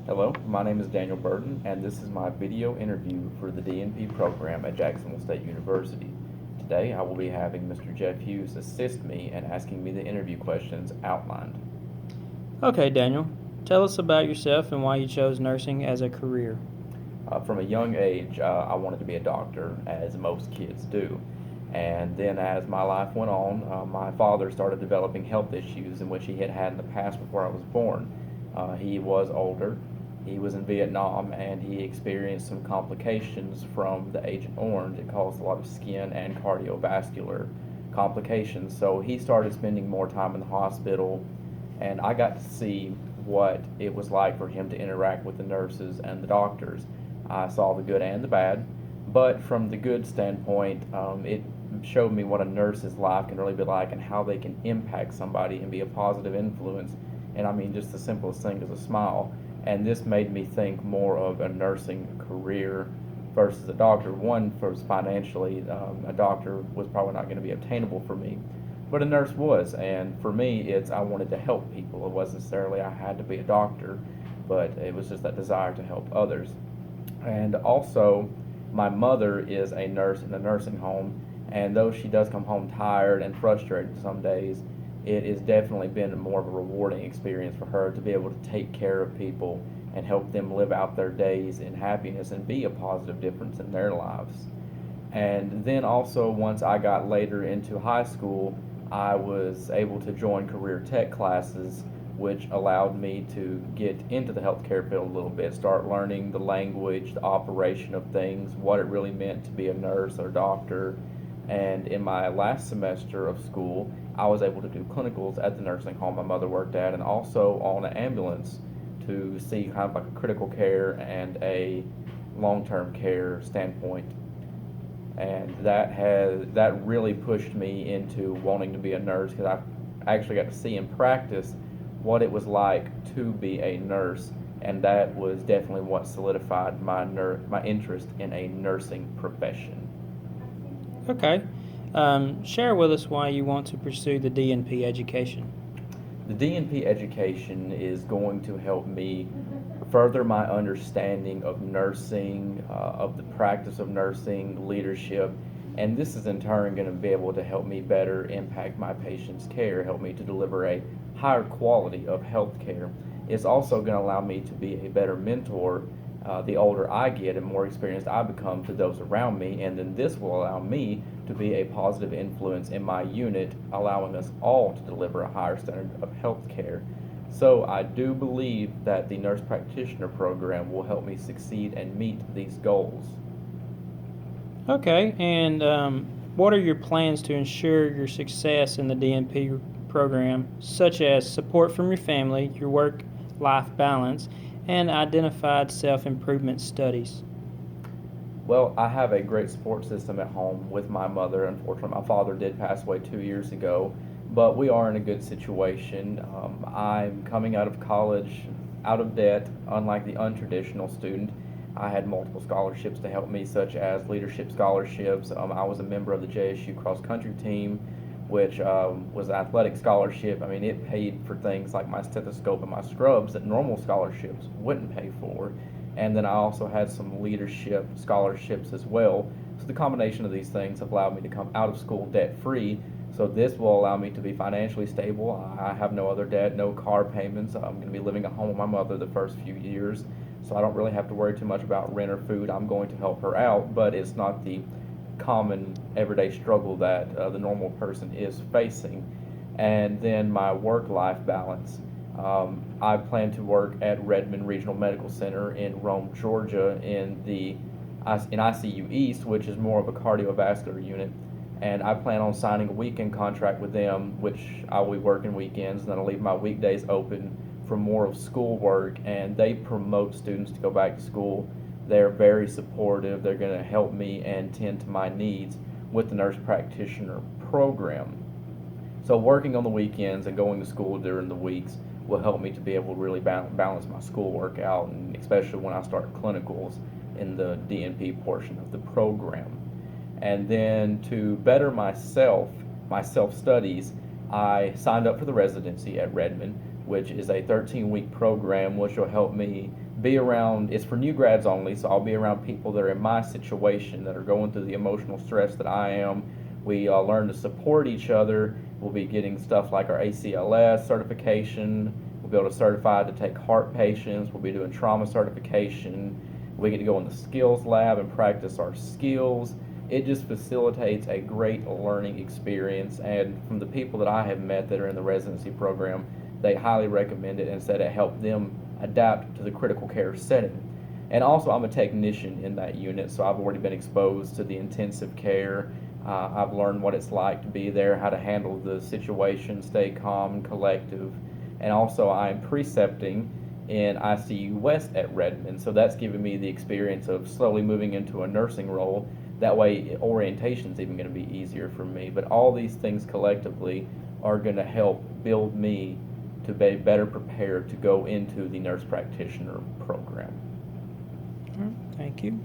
Hello, my name is Daniel Burton, and this is my video interview for the DNP program at Jacksonville State University. Today, I will be having Mr. Jeff Hughes assist me and asking me the interview questions outlined. Okay, Daniel, tell us about yourself and why you chose nursing as a career. From a young age, I wanted to be a doctor, as most kids do. And then, as my life went on, my father started developing health issues in which he had had in the past before I was born. He was older, he was in Vietnam, and he experienced some complications from the Agent Orange. It caused a lot of skin and cardiovascular complications. So he started spending more time in the hospital, and I got to see what it was like for him to interact with the nurses and the doctors. I saw the good and the bad, but from the good standpoint, it showed me what a nurse's life can really be like and how they can impact somebody and be a positive influence. And I mean, just the simplest thing is a smile. And this made me think more of a nursing career versus a doctor. One, for financially, a doctor was probably not going to be obtainable for me, but a nurse was. And for me, it's I wanted to help people. It wasn't necessarily I had to be a doctor, but it was just that desire to help others. And also, my mother is a nurse in a nursing home, and though she does come home tired and frustrated some days, it has definitely been more of a rewarding experience for her to be able to take care of people and help them live out their days in happiness and be a positive difference in their lives. And then also, once I got later into high school, I was able to join career tech classes, which allowed me to get into the healthcare field a little bit, start learning the language, the operation of things, what it really meant to be a nurse or doctor. And in my last semester of school, I was able to do clinicals at the nursing home my mother worked at and also on an ambulance to see kind of like a critical care and a long-term care standpoint. And that really pushed me into wanting to be a nurse because I actually got to see in practice what it was like to be a nurse, and that was definitely what solidified my interest in a nursing profession. Okay, share with us why you want to pursue the DNP education. The DNP education is going to help me further my understanding of nursing, of the practice of nursing, leadership, and this is in turn going to be able to help me better impact my patient's care, help me to deliver a higher quality of health care. It's also going to allow me to be a better mentor the older I get and more experienced I become to those around me, and then this will allow me to be a positive influence in my unit, allowing us all to deliver a higher standard of health care. So I do believe that the nurse practitioner program will help me succeed and meet these goals. Okay, and what are your plans to ensure your success in the DNP program, such as support from your family, your work life balance, and identified self improvement studies? Well, I have a great support system at home with my mother. Unfortunately, my father did pass away 2 years ago, but we are in a good situation. I'm coming out of college out of debt, unlike the untraditional student. I had multiple scholarships to help me, such as leadership scholarships. I was a member of the JSU cross country team, which was an athletic scholarship. I mean, it paid for things like my stethoscope and my scrubs that normal scholarships wouldn't pay for. And then I also had some leadership scholarships as well. So the combination of these things have allowed me to come out of school debt free. So this will allow me to be financially stable. I have no other debt, no car payments. I'm going to be living at home with my mother the first few years. So I don't really have to worry too much about rent or food. I'm going to help her out, but it's not the common everyday struggle that the normal person is facing. And then my work life balance. I plan to work at Redmond Regional Medical Center in Rome, Georgia, in ICU East, which is more of a cardiovascular unit. And I plan on signing a weekend contract with them, which I will be working weekends, and then I'll leave my weekdays open for more of school work. And they promote students to go back to school. They're very supportive. They're going to help me and tend to my needs with the nurse practitioner program. So working on the weekends and going to school during the weeks will help me to be able to really balance my schoolwork out, and especially when I start clinicals in the DNP portion of the program. And then to better myself, my self studies, I signed up for the residency at Redmond, which is a 13-week program which will help me be around, it's for new grads only, so I'll be around people that are in my situation, that are going through the emotional stress that I am. We learn to support each other. We'll be getting stuff like our ACLS certification. We'll be able to certify to take heart patients. We'll be doing trauma certification. We get to go in the skills lab and practice our skills. It just facilitates a great learning experience, and from the people that I have met that are in the residency program, they highly recommend it and said it helped them adapt to the critical care setting. And also, I'm a technician in that unit, so I've already been exposed to the intensive care. I've learned what it's like to be there, how to handle the situation, stay calm and collective. And also, I'm precepting in ICU West at Redmond, so that's given me the experience of slowly moving into a nursing role. That way, orientation is even going to be easier for me. But all these things collectively are going to help build me to be better prepared to go into the nurse practitioner program. All right, thank you.